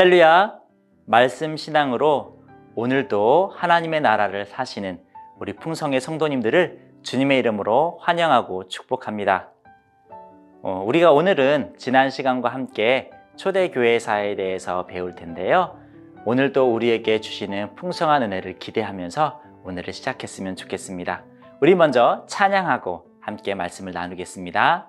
할렐루야! 말씀 신앙으로 오늘도 하나님의 나라를 사시는 우리 풍성의 성도님들을 주님의 이름으로 환영하고 축복합니다. 우리가 오늘은 지난 시간과 함께 초대교회사에 대해서 배울 텐데요. 오늘도 우리에게 주시는 풍성한 은혜를 기대하면서 오늘을 시작했으면 좋겠습니다. 우리 먼저 찬양하고 함께 말씀을 나누겠습니다.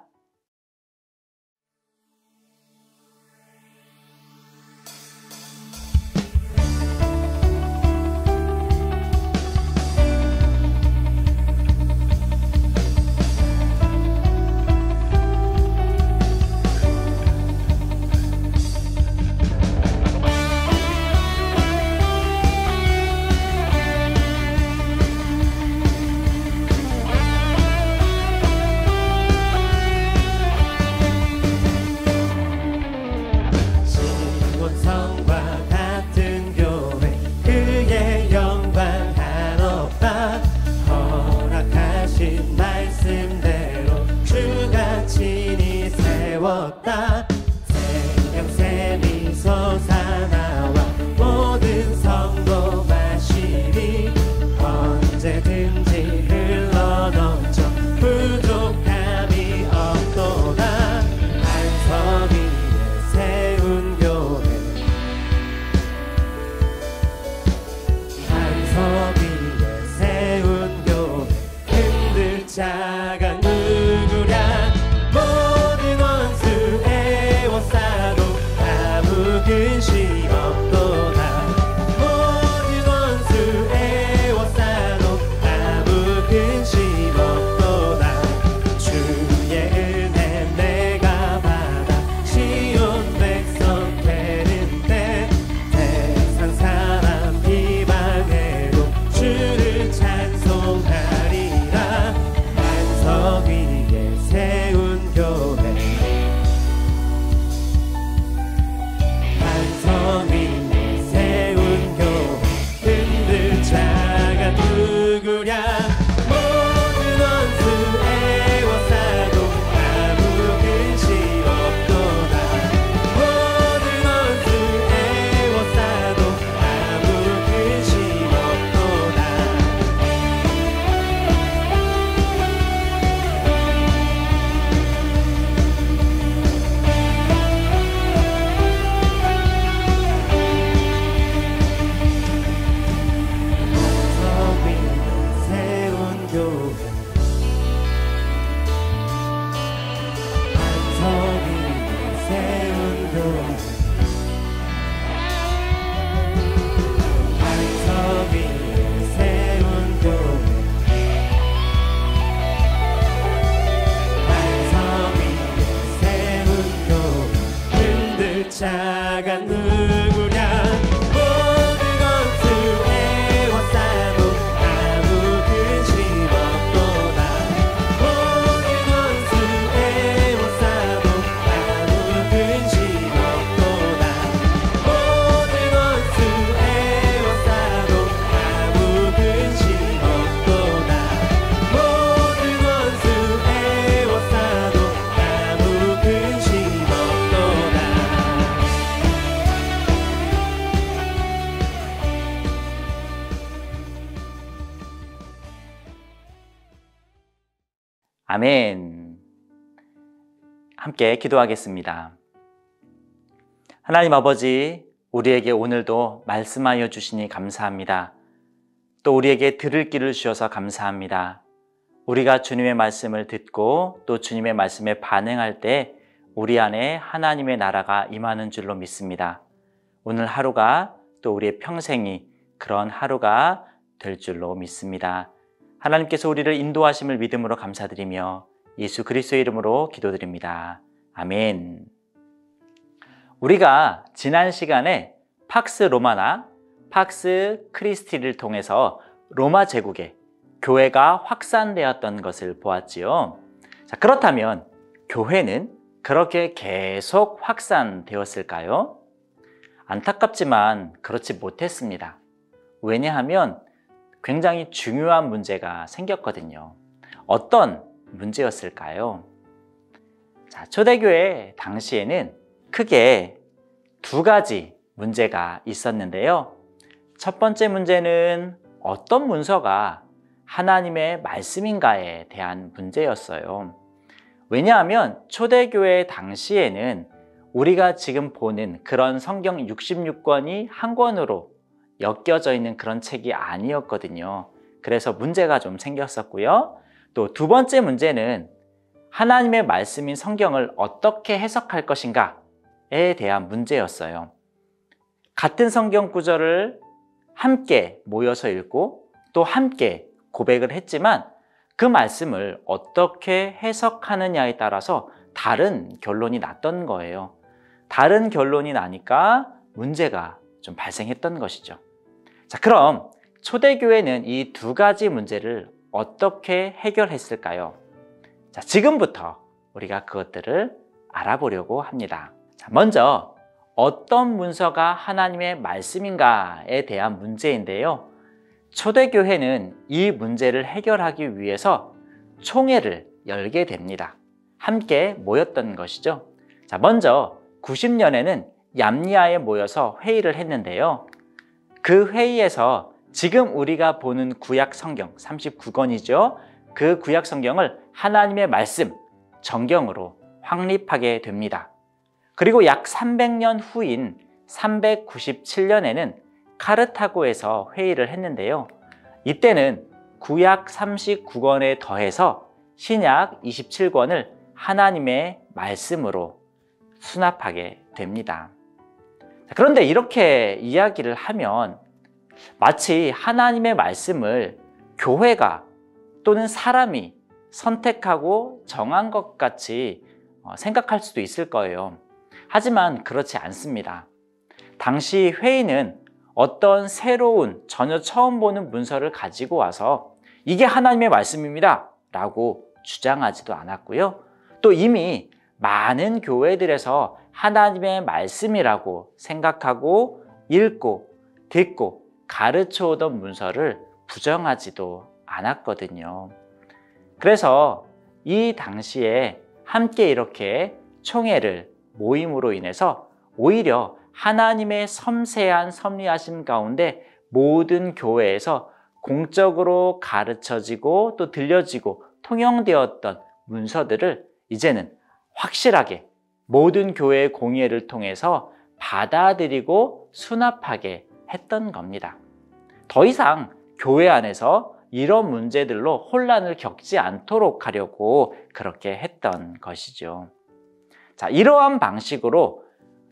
아멘. 함께 기도하겠습니다. 하나님 아버지, 우리에게 오늘도 말씀하여 주시니 감사합니다. 또 우리에게 들을 길을 주셔서 감사합니다. 우리가 주님의 말씀을 듣고 또 주님의 말씀에 반응할 때 우리 안에 하나님의 나라가 임하는 줄로 믿습니다. 오늘 하루가 또 우리의 평생이 그런 하루가 될 줄로 믿습니다. 하나님께서 우리를 인도하심을 믿음으로 감사드리며 예수 그리스도의 이름으로 기도드립니다. 아멘. 우리가 지난 시간에 팍스 로마나 팍스 크리스티를 통해서 로마 제국에 교회가 확산되었던 것을 보았지요. 자, 그렇다면 교회는 그렇게 계속 확산되었을까요? 안타깝지만 그렇지 못했습니다. 왜냐하면 굉장히 중요한 문제가 생겼거든요. 어떤 문제였을까요? 자, 초대교회 당시에는 크게 두 가지 문제가 있었는데요. 첫 번째 문제는 어떤 문서가 하나님의 말씀인가에 대한 문제였어요. 왜냐하면 초대교회 당시에는 우리가 지금 보는 그런 성경 66권이 한 권으로 엮여져 있는 그런 책이 아니었거든요. 그래서 문제가 좀 생겼었고요. 또 두 번째 문제는 하나님의 말씀인 성경을 어떻게 해석할 것인가에 대한 문제였어요. 같은 성경 구절을 함께 모여서 읽고 또 함께 고백을 했지만 그 말씀을 어떻게 해석하느냐에 따라서 다른 결론이 났던 거예요. 다른 결론이 나니까 문제가 좀 발생했던 것이죠. 자, 그럼 초대교회는 이 두 가지 문제를 어떻게 해결했을까요? 자, 지금부터 우리가 그것들을 알아보려고 합니다. 자, 먼저 어떤 문서가 하나님의 말씀인가에 대한 문제인데요. 초대교회는 이 문제를 해결하기 위해서 총회를 열게 됩니다. 함께 모였던 것이죠. 자, 먼저 90년에는 얌리아에 모여서 회의를 했는데요. 그 회의에서 지금 우리가 보는 구약 성경 39권이죠. 그 구약 성경을 하나님의 말씀, 정경으로 확립하게 됩니다. 그리고 약 300년 후인 397년에는 카르타고에서 회의를 했는데요. 이때는 구약 39권에 더해서 신약 27권을 하나님의 말씀으로 수납하게 됩니다. 그런데 이렇게 이야기를 하면 마치 하나님의 말씀을 교회가 또는 사람이 선택하고 정한 것 같이 생각할 수도 있을 거예요. 하지만 그렇지 않습니다. 당시 회의는 어떤 새로운 전혀 처음 보는 문서를 가지고 와서 이게 하나님의 말씀입니다 라고 주장하지도 않았고요. 또 이미 많은 교회들에서 하나님의 말씀이라고 생각하고 읽고 듣고 가르쳐 오던 문서를 부정하지도 않았거든요. 그래서 이 당시에 함께 이렇게 총회를 모임으로 인해서 오히려 하나님의 섬세한 섭리하심 가운데 모든 교회에서 공적으로 가르쳐지고 또 들려지고 통용되었던 문서들을 이제는 확실하게 모든 교회의 공예를 통해서 받아들이고 수납하게 했던 겁니다. 더 이상 교회 안에서 이런 문제들로 혼란을 겪지 않도록 하려고 그렇게 했던 것이죠. 자, 이러한 방식으로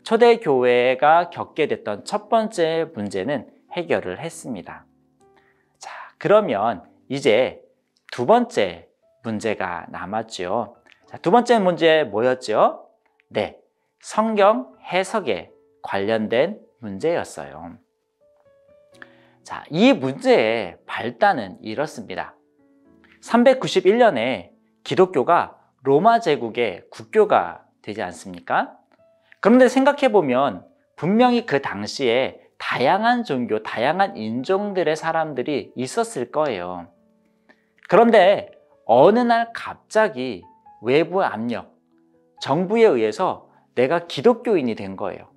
초대교회가 겪게 됐던 첫 번째 문제는 해결을 했습니다. 자, 그러면 이제 두 번째 문제가 남았죠. 자, 두 번째 문제 뭐였죠? 네, 성경 해석에 관련된 문제였어요. 자, 이 문제의 발단은 이렇습니다. 391년에 기독교가 로마 제국의 국교가 되지 않습니까? 그런데 생각해보면 분명히 그 당시에 다양한 종교, 다양한 인종들의 사람들이 있었을 거예요. 그런데 어느 날 갑자기 외부 압력, 정부에 의해서 내가 기독교인이 된 거예요.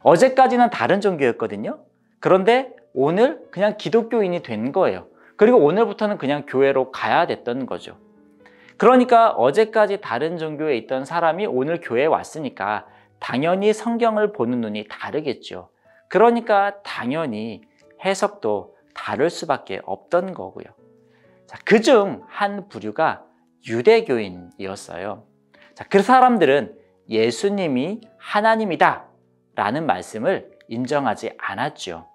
어제까지는 다른 종교였거든요. 그런데 오늘 그냥 기독교인이 된 거예요. 그리고 오늘부터는 그냥 교회로 가야 됐던 거죠. 그러니까 어제까지 다른 종교에 있던 사람이 오늘 교회에 왔으니까 당연히 성경을 보는 눈이 다르겠죠. 그러니까 당연히 해석도 다를 수밖에 없던 거고요. 자, 그중 한 부류가 유대교인이었어요. 자, 그 사람들은 예수님이 하나님이다 라는 말씀을 인정하지 않았죠.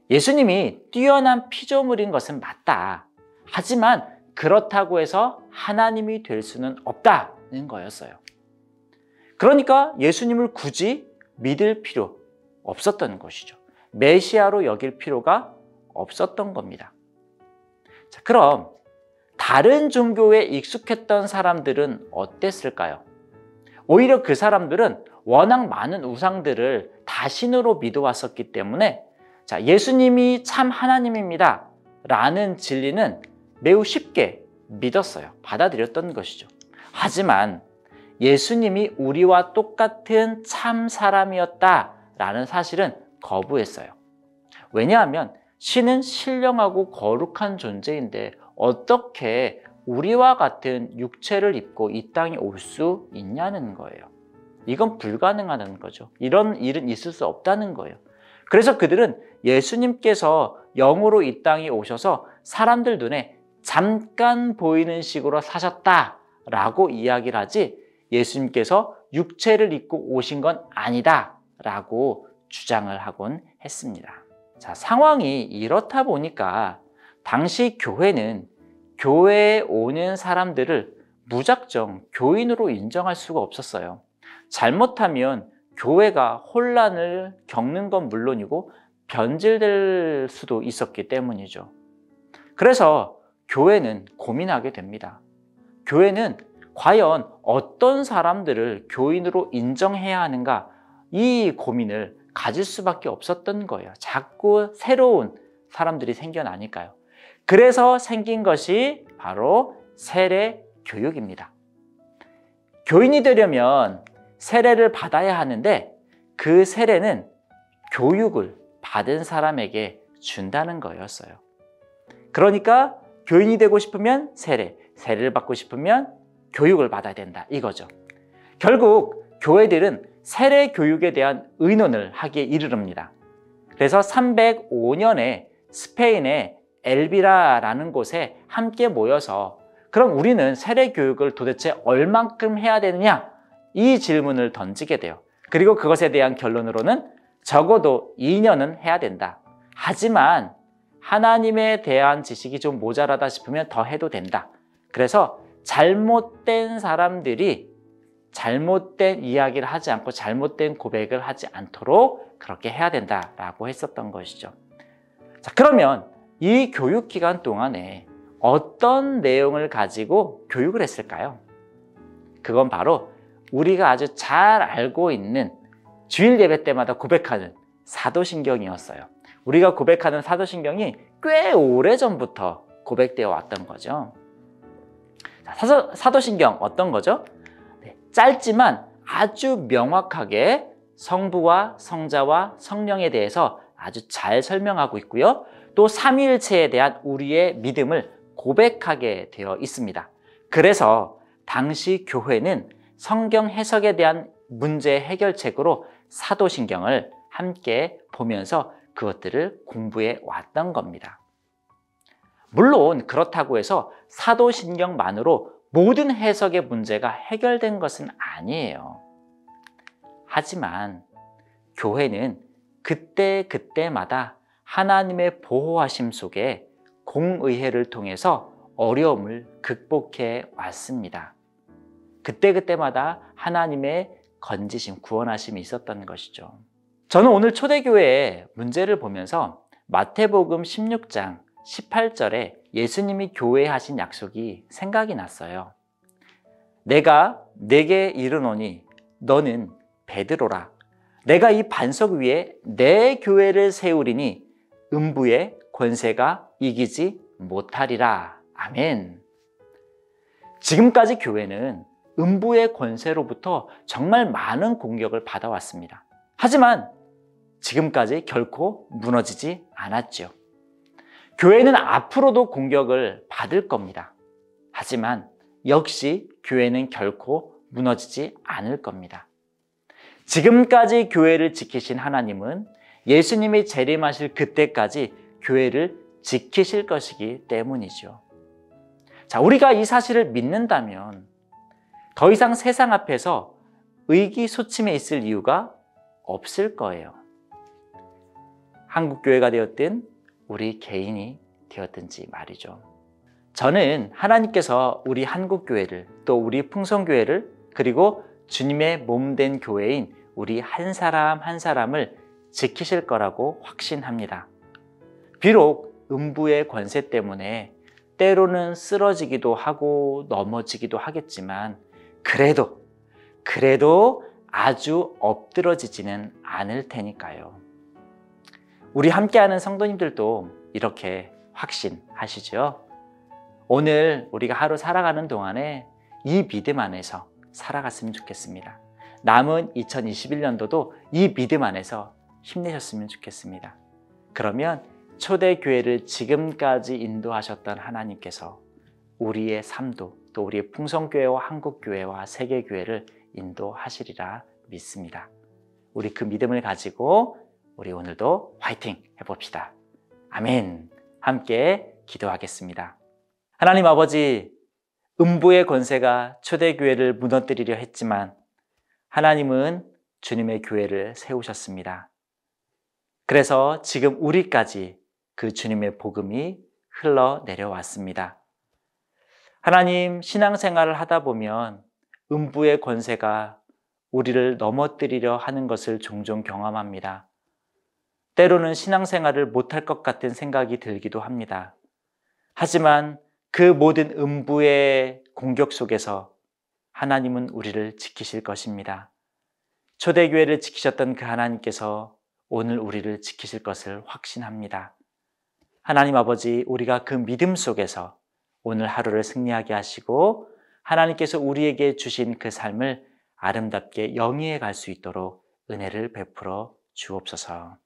예수님이 뛰어난 피조물인 것은 맞다. 하지만 그렇다고 해서 하나님이 될 수는 없다는 거였어요. 그러니까 예수님을 굳이 믿을 필요 없었던 것이죠. 메시아로 여길 필요가 없었던 겁니다. 자, 그럼 다른 종교에 익숙했던 사람들은 어땠을까요? 오히려 그 사람들은 워낙 많은 우상들을 다 신으로 믿어왔었기 때문에 자, 예수님이 참 하나님입니다 라는 진리는 매우 쉽게 믿었어요. 받아들였던 것이죠. 하지만 예수님이 우리와 똑같은 참 사람이었다 라는 사실은 거부했어요. 왜냐하면 신은 신령하고 거룩한 존재인데 어떻게 우리와 같은 육체를 입고 이 땅에 올 수 있냐는 거예요. 이건 불가능하다는 거죠. 이런 일은 있을 수 없다는 거예요. 그래서 그들은 예수님께서 영으로 이 땅에 오셔서 사람들 눈에 잠깐 보이는 식으로 사셨다라고 이야기를 하지 예수님께서 육체를 입고 오신 건 아니다라고 주장을 하곤 했습니다. 자, 상황이 이렇다 보니까 당시 교회는 교회에 오는 사람들을 무작정 교인으로 인정할 수가 없었어요. 잘못하면 교회가 혼란을 겪는 건 물론이고 변질될 수도 있었기 때문이죠. 그래서 교회는 고민하게 됩니다. 교회는 과연 어떤 사람들을 교인으로 인정해야 하는가, 이 고민을 가질 수밖에 없었던 거예요. 자꾸 새로운 사람들이 생겨나니까요. 그래서 생긴 것이 바로 세례 교육입니다. 교인이 되려면 세례를 받아야 하는데 그 세례는 교육을 받은 사람에게 준다는 거였어요. 그러니까 교인이 되고 싶으면 세례를 받고 싶으면 교육을 받아야 된다, 이거죠. 결국 교회들은 세례 교육에 대한 의논을 하기에 이르릅니다. 그래서 305년에 스페인의 엘비라라는 곳에 함께 모여서 그럼 우리는 세례 교육을 도대체 얼만큼 해야 되느냐, 이 질문을 던지게 돼요. 그리고 그것에 대한 결론으로는 적어도 2년은 해야 된다. 하지만 하나님에 대한 지식이 좀 모자라다 싶으면 더 해도 된다. 그래서 잘못된 사람들이 잘못된 이야기를 하지 않고 잘못된 고백을 하지 않도록 그렇게 해야 된다라고 했었던 것이죠. 자, 그러면 이 교육 기간 동안에 어떤 내용을 가지고 교육을 했을까요? 그건 바로 우리가 아주 잘 알고 있는 주일 예배 때마다 고백하는 사도신경이었어요. 우리가 고백하는 사도신경이 꽤 오래전부터 고백되어 왔던 거죠. 사도신경 어떤 거죠? 짧지만 아주 명확하게 성부와 성자와 성령에 대해서 아주 잘 설명하고 있고요. 또 삼위일체에 대한 우리의 믿음을 고백하게 되어 있습니다. 그래서 당시 교회는 성경 해석에 대한 문제 해결책으로 사도신경을 함께 보면서 그것들을 공부해 왔던 겁니다. 물론 그렇다고 해서 사도신경만으로 모든 해석의 문제가 해결된 것은 아니에요. 하지만 교회는 그때마다 하나님의 보호하심 속에 공의회를 통해서 어려움을 극복해 왔습니다. 그때마다 하나님의 건지심, 구원하심이 있었던 것이죠. 저는 오늘 초대교회의 문제를 보면서 마태복음 16장 18절에 예수님이 교회에 하신 약속이 생각이 났어요. 내가 네게 이르노니 너는 베드로라. 내가 이 반석 위에 내 교회를 세우리니 음부의 권세가 이기지 못하리라. 아멘. 지금까지 교회는 음부의 권세로부터 정말 많은 공격을 받아왔습니다. 하지만 지금까지 결코 무너지지 않았죠. 교회는 앞으로도 공격을 받을 겁니다. 하지만 역시 교회는 결코 무너지지 않을 겁니다. 지금까지 교회를 지키신 하나님은 예수님이 재림하실 그때까지 교회를 지키실 것이기 때문이죠. 자, 우리가 이 사실을 믿는다면 더 이상 세상 앞에서 의기소침해 있을 이유가 없을 거예요. 한국교회가 되었든 우리 개인이 되었든지 말이죠. 저는 하나님께서 우리 한국교회를 또 우리 풍성교회를 그리고 주님의 몸된 교회인 우리 한 사람 한 사람을 지키실 거라고 확신합니다. 비록 음부의 권세 때문에 때로는 쓰러지기도 하고 넘어지기도 하겠지만 그래도 아주 엎드러지지는 않을 테니까요. 우리 함께하는 성도님들도 이렇게 확신하시죠? 오늘 우리가 하루 살아가는 동안에 이 믿음 안에서 살아갔으면 좋겠습니다. 남은 2021년도도 이 믿음 안에서 힘내셨으면 좋겠습니다. 그러면 초대교회를 지금까지 인도하셨던 하나님께서 우리의 삶도 또 우리의 풍성교회와 한국교회와 세계교회를 인도하시리라 믿습니다. 우리 그 믿음을 가지고 우리 오늘도 화이팅 해봅시다. 아멘. 함께 기도하겠습니다. 하나님 아버지, 음부의 권세가 초대교회를 무너뜨리려 했지만 하나님은 주님의 교회를 세우셨습니다. 그래서 지금 우리까지 그 주님의 복음이 흘러내려왔습니다. 하나님, 신앙생활을 하다 보면 음부의 권세가 우리를 넘어뜨리려 하는 것을 종종 경험합니다. 때로는 신앙생활을 못할 것 같은 생각이 들기도 합니다. 하지만 그 모든 음부의 공격 속에서 하나님은 우리를 지키실 것입니다. 초대교회를 지키셨던 그 하나님께서 오늘 우리를 지키실 것을 확신합니다. 하나님 아버지, 우리가 그 믿음 속에서 오늘 하루를 승리하게 하시고 하나님께서 우리에게 주신 그 삶을 아름답게 영위해 갈 수 있도록 은혜를 베풀어 주옵소서.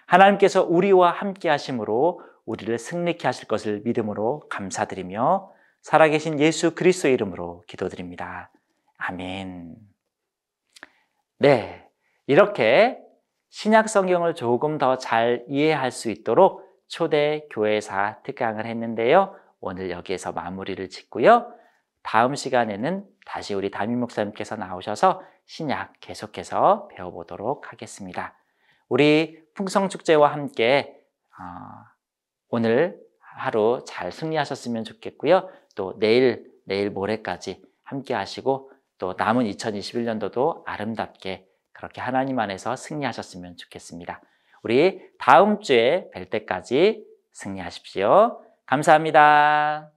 하나님께서 우리와 함께 하심으로 우리를 승리케 하실 것을 믿음으로 감사드리며 살아계신 예수 그리스도의 이름으로 기도드립니다. 아멘. 네, 이렇게 신약 성경을 조금 더 잘 이해할 수 있도록 초대교회사 특강을 했는데요. 오늘 여기에서 마무리를 짓고요. 다음 시간에는 다시 우리 담임 목사님께서 나오셔서 신약 계속해서 배워보도록 하겠습니다. 우리 풍성축제와 함께 오늘 하루 잘 승리하셨으면 좋겠고요. 또 내일 모레까지 함께 하시고 또 남은 2021년도도 아름답게 그렇게 하나님 안에서 승리하셨으면 좋겠습니다. 우리 다음 주에 뵐 때까지 승리하십시오. 감사합니다.